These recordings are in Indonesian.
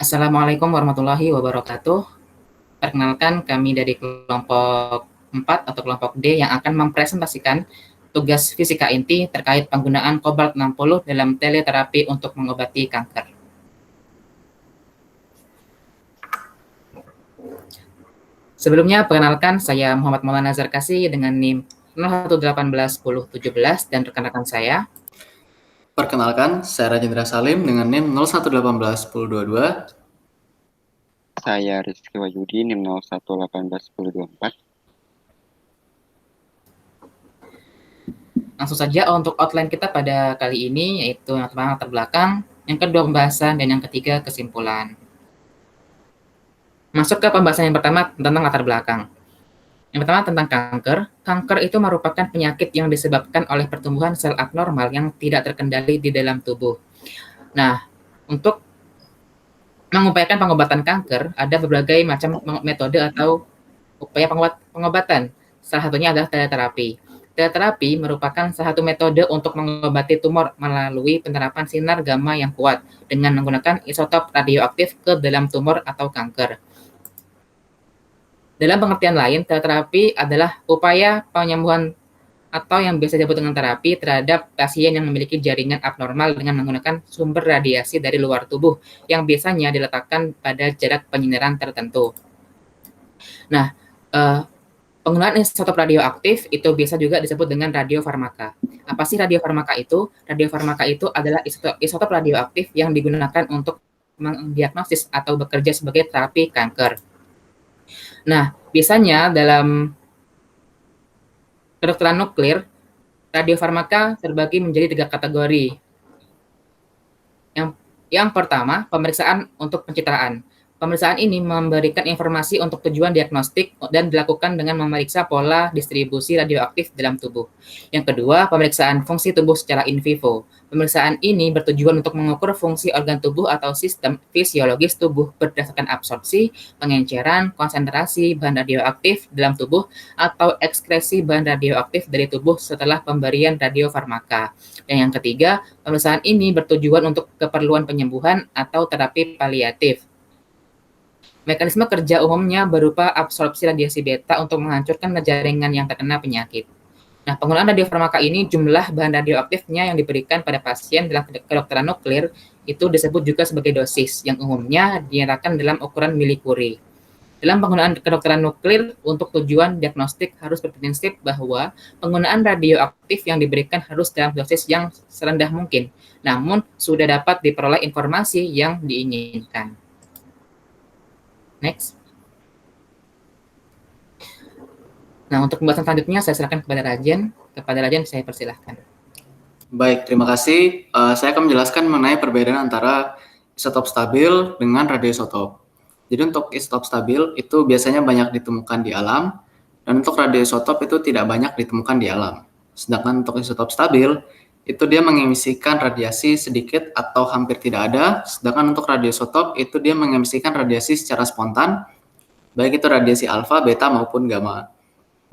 Assalamualaikum warahmatullahi wabarakatuh. Perkenalkan, kami dari kelompok 4 atau kelompok D yang akan mempresentasikan tugas fisika inti terkait penggunaan kobalt 60 dalam teleterapi untuk mengobati kanker. Sebelumnya, perkenalkan, saya Muhammad Maulana Zarkasi dengan NIM 01181017 dan rekan-rekan saya. Perkenalkan, saya Rajendra Salim dengan NIM 01181022. Saya Rizky Wahyudi, NIM 01181024. Langsung saja untuk outline kita pada kali ini, yaitu yang pertama latar belakang, yang kedua pembahasan, dan yang ketiga kesimpulan. Masuk ke pembahasan yang pertama tentang latar belakang. Yang pertama tentang kanker. Kanker itu merupakan penyakit yang disebabkan oleh pertumbuhan sel abnormal yang tidak terkendali di dalam tubuh. Nah, untuk mengupayakan pengobatan kanker, ada berbagai macam metode atau upaya pengobatan. Salah satunya adalah teleterapi. Teleterapi merupakan salah satu metode untuk mengobati tumor melalui penerapan sinar gamma yang kuat dengan menggunakan isotop radioaktif ke dalam tumor atau kanker. Dalam pengertian lain, teleterapi adalah upaya penyembuhan atau yang biasa disebut dengan terapi terhadap pasien yang memiliki jaringan abnormal dengan menggunakan sumber radiasi dari luar tubuh yang biasanya diletakkan pada jarak penyinaran tertentu. Nah, penggunaan isotop radioaktif itu biasa juga disebut dengan radiofarmaka. Apa sih radiofarmaka itu? Radiofarmaka itu adalah isotop radioaktif yang digunakan untuk mendiagnosis atau bekerja sebagai terapi kanker. Nah, biasanya dalam kedokteran nuklir, radiofarmaka terbagi menjadi 3 kategori. Yang pertama, pemeriksaan untuk pencitraan. Pemeriksaan ini memberikan informasi untuk tujuan diagnostik dan dilakukan dengan memeriksa pola distribusi radioaktif dalam tubuh. Yang kedua, pemeriksaan fungsi tubuh secara in vivo. Pemeriksaan ini bertujuan untuk mengukur fungsi organ tubuh atau sistem fisiologis tubuh berdasarkan absorpsi, pengenceran, konsentrasi bahan radioaktif dalam tubuh, atau ekskresi bahan radioaktif dari tubuh setelah pemberian radiofarmaka. Dan yang ketiga, pemeriksaan ini bertujuan untuk keperluan penyembuhan atau terapi paliatif. Mekanisme kerja umumnya berupa absorpsi radiasi beta untuk menghancurkan jaringan yang terkena penyakit. Nah, penggunaan radiofarmaka ini jumlah bahan radioaktifnya yang diberikan pada pasien dalam kedokteran nuklir itu disebut juga sebagai dosis, yang umumnya dinyatakan dalam ukuran milicurie. Dalam penggunaan kedokteran nuklir untuk tujuan diagnostik harus berprinsip bahwa penggunaan radioaktif yang diberikan harus dalam dosis yang serendah mungkin, namun sudah dapat diperoleh informasi yang diinginkan. Next. Nah, untuk pembahasan selanjutnya saya serahkan kepada Rajen. Kepada Rajen saya persilahkan. Baik, terima kasih. Saya akan menjelaskan mengenai perbedaan antara isotop stabil dengan radioisotop. Jadi untuk isotop stabil itu biasanya banyak ditemukan di alam, dan untuk radioisotop itu tidak banyak ditemukan di alam. Sedangkan untuk isotop stabil, itu dia mengemisikan radiasi sedikit atau hampir tidak ada, sedangkan untuk radioisotop itu dia mengemisikan radiasi secara spontan, baik itu radiasi alfa, beta, maupun gamma.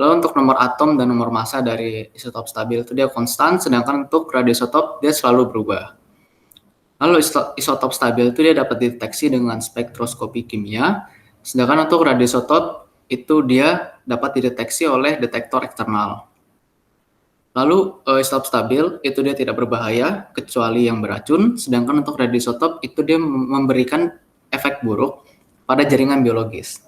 Lalu untuk nomor atom dan nomor massa dari isotop stabil itu dia konstan, sedangkan untuk radioisotop dia selalu berubah. Lalu isotop stabil itu dia dapat dideteksi dengan spektroskopi kimia, sedangkan untuk radioisotop itu dia dapat dideteksi oleh detektor eksternal. Lalu isotop stabil itu dia tidak berbahaya kecuali yang beracun, sedangkan untuk radioisotop itu dia memberikan efek buruk pada jaringan biologis.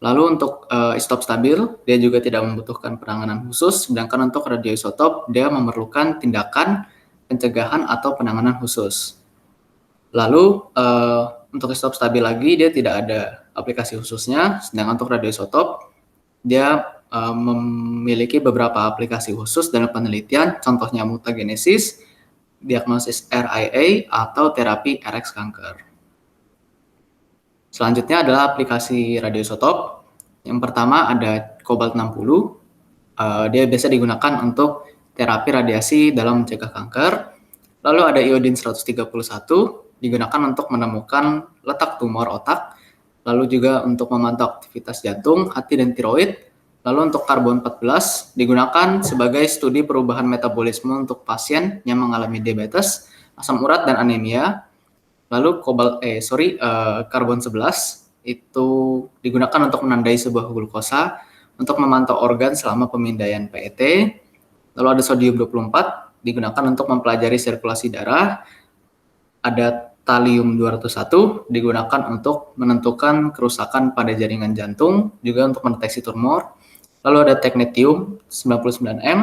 Lalu untuk isotop stabil dia juga tidak membutuhkan penanganan khusus, sedangkan untuk radioisotop dia memerlukan tindakan pencegahan atau penanganan khusus. Lalu untuk isotop stabil lagi dia tidak ada aplikasi khususnya, sedangkan untuk radioisotop dia memiliki beberapa aplikasi khusus dalam penelitian, contohnya mutagenesis, diagnosis RIA, atau terapi RX kanker. Selanjutnya adalah aplikasi radioisotop. Yang pertama ada kobalt 60. Dia biasa digunakan untuk terapi radiasi dalam mencegah kanker. Lalu ada iodin 131, digunakan untuk menemukan letak tumor otak. Lalu juga untuk memantau aktivitas jantung, hati, dan tiroid. Lalu untuk karbon 14 digunakan sebagai studi perubahan metabolisme untuk pasien yang mengalami diabetes, asam urat, dan anemia. Lalu karbon 11 itu digunakan untuk menandai sebuah glukosa untuk memantau organ selama pemindaian PET. Lalu ada sodium 24 digunakan untuk mempelajari sirkulasi darah. Ada talium 201 digunakan untuk menentukan kerusakan pada jaringan jantung, juga untuk mendeteksi tumor. Lalu ada technetium 99M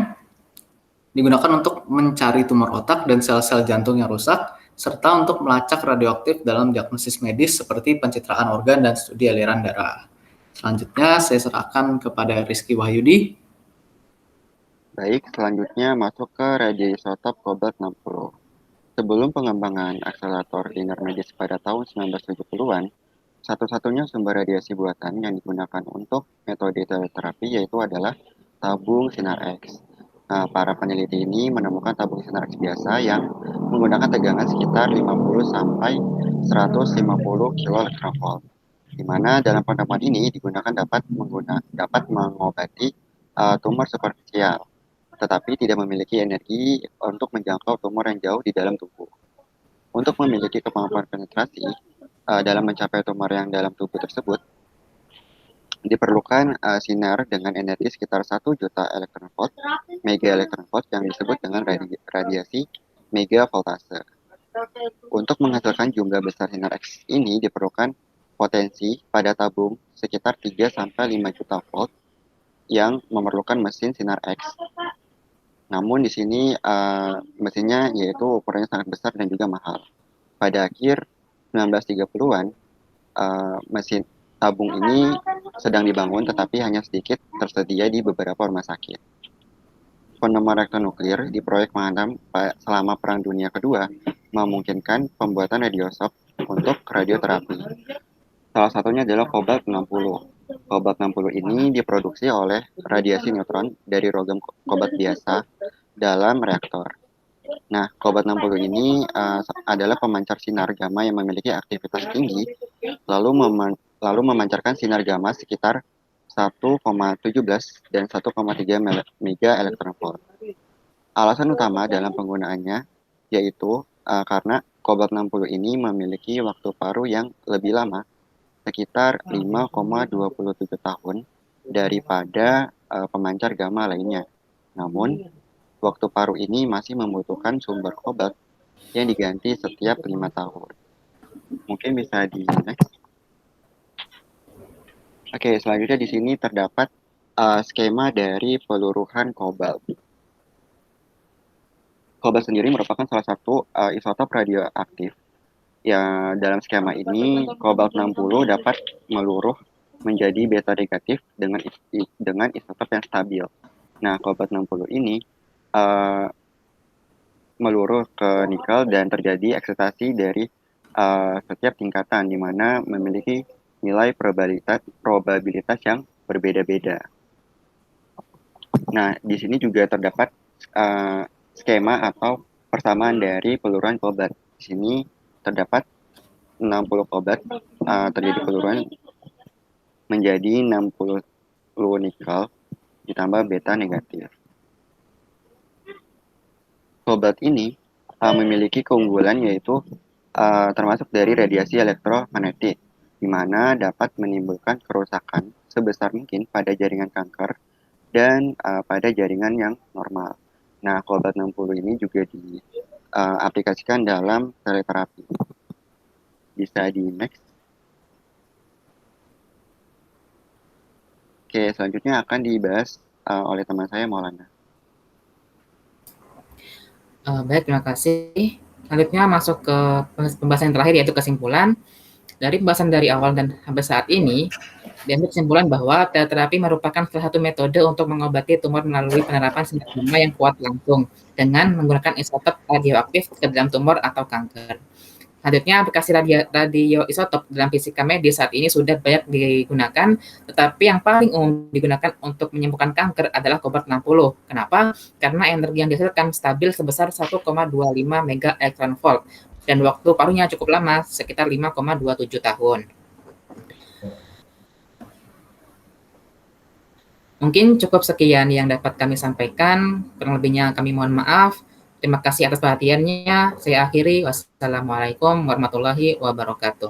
digunakan untuk mencari tumor otak dan sel-sel jantung yang rusak, serta untuk melacak radioaktif dalam diagnosis medis seperti pencitraan organ dan studi aliran darah. Selanjutnya saya serahkan kepada Rizky Wahyudi. Baik, selanjutnya masuk ke radioisotop kobalt-60. Sebelum pengembangan akselerator linear medis pada tahun 1970-an, satu-satunya sumber radiasi buatan yang digunakan untuk metode teleterapi yaitu adalah tabung sinar X. Nah, para peneliti ini menemukan tabung sinar X biasa yang menggunakan tegangan sekitar 50 sampai 150 kiloelektronvolt, di mana dalam penemuan ini digunakan dapat mengobati tumor superficial, tetapi tidak memiliki energi untuk menjangkau tumor yang jauh di dalam tubuh. Untuk memiliki kemampuan penetrasi dalam mencapai tumor yang dalam tubuh tersebut, diperlukan sinar dengan energi sekitar 1 juta elektronvolt, mega elektronvolt yang disebut dengan radiasi megavoltase. Untuk menghasilkan jumlah besar sinar X ini diperlukan potensi pada tabung sekitar 3 sampai 5 juta volt yang memerlukan mesin sinar X. Namun di sini mesinnya yaitu ukurannya sangat besar dan juga mahal. Pada akhir 1930-an, mesin tabung ini sedang dibangun tetapi hanya sedikit tersedia di beberapa rumah sakit. Penemu reaktor nuklir di proyek Manhattan selama Perang Dunia Kedua memungkinkan pembuatan radiosop untuk radioterapi. Salah satunya adalah kobalt-60. Kobalt-60 ini diproduksi oleh radiasi neutron dari logam kobalt biasa dalam reaktor. Nah, kobalt-60 ini adalah pemancar sinar gamma yang memiliki aktivitas tinggi, lalu memancarkan sinar gamma sekitar 1,17 dan 1,3 mega elektronvolt. Alasan utama dalam penggunaannya yaitu karena kobalt-60 ini memiliki waktu paruh yang lebih lama, sekitar 5,27 tahun daripada pemancar gamma lainnya. Namun, waktu paruh ini masih membutuhkan sumber kobalt yang diganti setiap 5 tahun. Mungkin bisa di next. Oke, selanjutnya di sini terdapat skema dari peluruhan kobalt. Kobalt sendiri merupakan salah satu isotop radioaktif. Ya, dalam skema ini, kobalt-60 dapat meluruh menjadi beta negatif dengan isotop yang stabil. Nah, kobalt-60 ini meluruh ke nikel dan terjadi eksitasi dari setiap tingkatan, di mana memiliki nilai probabilitas yang berbeda-beda. Nah, di sini juga terdapat skema atau persamaan dari peluruhan kobalt. Di sini terdapat 60 kobalt, terjadi peluruhan menjadi 60 nikel ditambah beta negatif. Kobalt ini memiliki keunggulan yaitu termasuk dari radiasi elektromagnetik, di mana dapat menimbulkan kerusakan sebesar mungkin pada jaringan kanker dan pada jaringan yang normal. Nah, kobalt-60 ini juga diaplikasikan dalam teleterapi. Bisa di next. Oke, selanjutnya akan dibahas oleh teman saya, Maulana. Baik, terima kasih. Selanjutnya masuk ke pembahasan yang terakhir, yaitu kesimpulan. Dari pembahasan dari awal dan sampai saat ini, diambil kesimpulan bahwa teleterapi merupakan salah satu metode untuk mengobati tumor melalui penerapan sinar gamma yang kuat langsung dengan menggunakan isotop radioaktif ke dalam tumor atau kanker. Selanjutnya, aplikasi radioisotop dalam fisika medis saat ini sudah banyak digunakan, tetapi yang paling umum digunakan untuk menyembuhkan kanker adalah kobalt-60. Kenapa? Karena energi yang dihasilkan stabil sebesar 1,25 mega elektronvolt dan waktu paruhnya cukup lama, sekitar 5,27 tahun. Mungkin cukup sekian yang dapat kami sampaikan, kurang lebihnya kami mohon maaf. Terima kasih atas perhatiannya. Saya akhiri. Wassalamualaikum warahmatullahi wabarakatuh.